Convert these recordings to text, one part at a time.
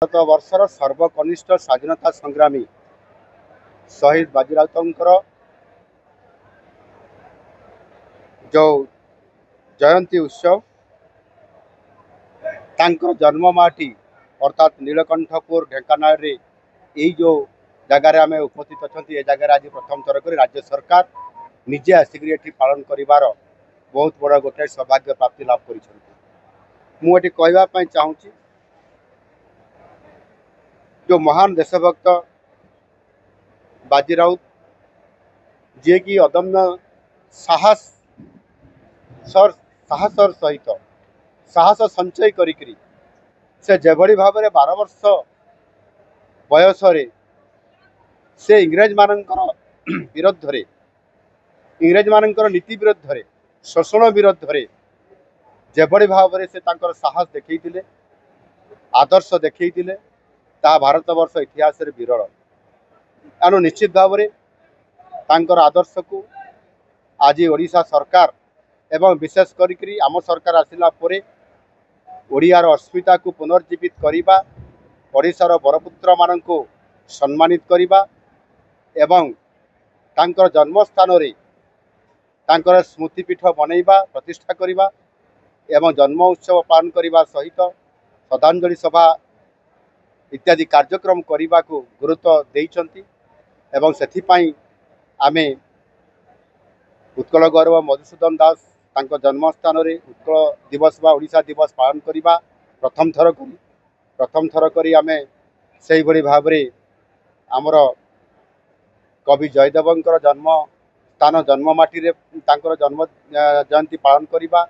भारत वर्षर सर्वकनिष्ठ स्वाधीनता संग्रामी शहीद बाजीराउतर जो जयंती उत्सव तांकर जन्ममाटी अर्थात नीलकंठपुर ढेंकानाल रे यही जो जगार आम उपस्थित अच्छा ये जगह आज प्रथम थर कर राज्य सरकार निजे आसिक पालन कर बहुत बड़ा गोटे सौभाग्य प्राप्ति लाभ कर चाहूँगी जो महान देशभक्त बाजी राउत जी की अदम्य साहस सहित साहस संचय करी से जेभली भाव में 12 वर्ष बयस से इंग्रेज मानकर विरुद्ध इंग्रेज मानकर नीति विरुद्ध शोषण विरुद्ध जेभली भाव में से साहस देखते आदर्श देखते ता भारत वर्ष इतिहास विरल एणु निश्चित भाव में आदर्श को आज ओडिशा सरकार एवं विशेष करी आम सरकार आसिला परे ओडियार अस्मिता को पुनर्जीवित करने ओडिशार बरपुत्र मान को सम्मानित करने एवं तांकर जन्मस्थान तांकर स्मृतिपीठ बनैबा प्रतिष्ठा करने एवं जन्म उत्सव पालन करने सहित श्रद्धांजलि सभा इत्यादि कार्यक्रम करने को गुरुत्व देइचंती एवं सेथिपाई आमे उत्कल गौरव मधुसूदन दास तांको जन्मस्थान रे उत्कल दिवस बा ओडिशा दिवस पालन करवा प्रथम थर करी आमे सेही भली भाव रे आमर कवि जयदेवंकर जन्म स्थान जन्ममाटी रे तांकर जन्म जयंती पालन करवा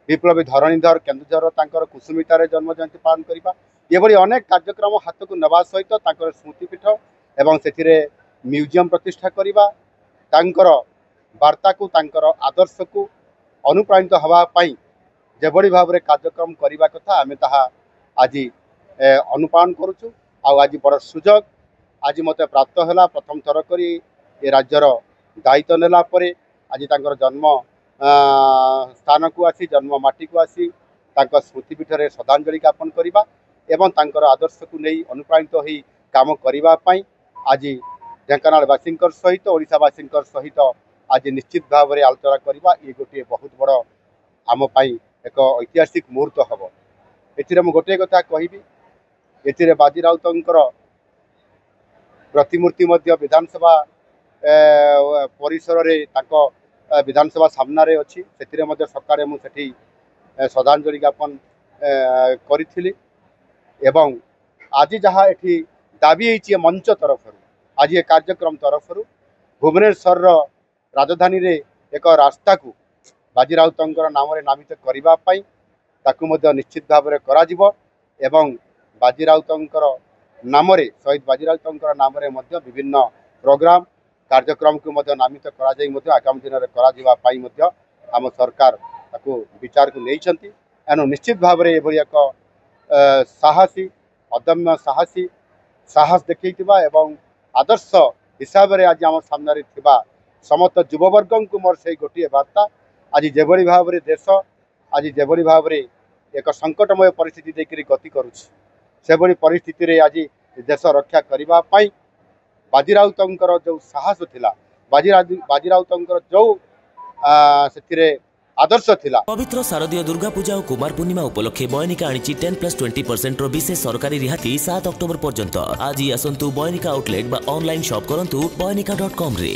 विप्लवी धरणीधर केन्दुझर तांकर कुसुमितार जन्म जयंती पालन करवा ये अनेक कार्यक्रम हाथ को नवा सहित स्मृतिपीठ एवं से म्यूजियम प्रतिष्ठा करवा वार्ता को आदर्श को अनुप्राणित होगापाई जेभली भाव में कार्यक्रम करने कथा आम ताहा आज अनुपालन करुचु आज बड़ सुजोग आज मत प्राप्त है प्रथम थर कर ये राज्यर दायित्व नेला परे आज जन्म स्थान को आसी जन्म माटी को आसी स्मृतिपीठ में श्रद्धांजलि ज्ञापन करवा एवं तांकर आदर्श को नहीं अनुप्राणित हो काम करने आज ढेंकानालवासी सहित ओडिशावासी सहित आज निश्चित भाव में आलोचना करवा ये गोटे बहुत बड़ आमपाई एक ऐतिहासिक मुहूर्त हम ए गोटे कथा कहि बाजी राउतर प्रतिमूर्ति विधानसभा परिसर में विधानसभा सामने अच्छी से सकाଳେ मुझे श्रद्धांजलि ज्ञापन करी एवं आज जहाँ ये दाबी है मंच तरफ आज ये कार्यक्रम तरफ भुवनेश्वर राजधानी रे एक रास्ता को बाजी राउतर नाम नामित करने निश्चित भाव में एवं बाजी राउतर नाम शहीद बाजी राउतर नाम विभिन्न प्रोग्राम कार्यक्रम को नामित आगामी दिन में आम सरकार विचार को नहीं एणु निश्चित भाव में ये एक साहसी अदम्य साहस देखा एवं आदर्श हिसाब से आज आम सामने थिबा समस्त युववर्ग को मोर से गोटे वार्ता आज जेभली भाव में देश आज जेभली भाव में एक संकटमय परिस्थिति देखिए गति करुच्ची से परिस्थिति आज देश रक्षा करने बाजी राउतर जो साहस थिला बाजी राउतर जो से आदर्श थिला। पवित्र शारदीय दुर्गा पूजा और कुमार पूर्णिमा उपलक्षे बयनिका आनी 10+20% विशेष सरकारी रिहाती 7 अक्टोबर पर्यंत आज ही आसंतु बयनिका आउटलेट बा ऑनलाइन शॉप करंतु बयनिका.com रे।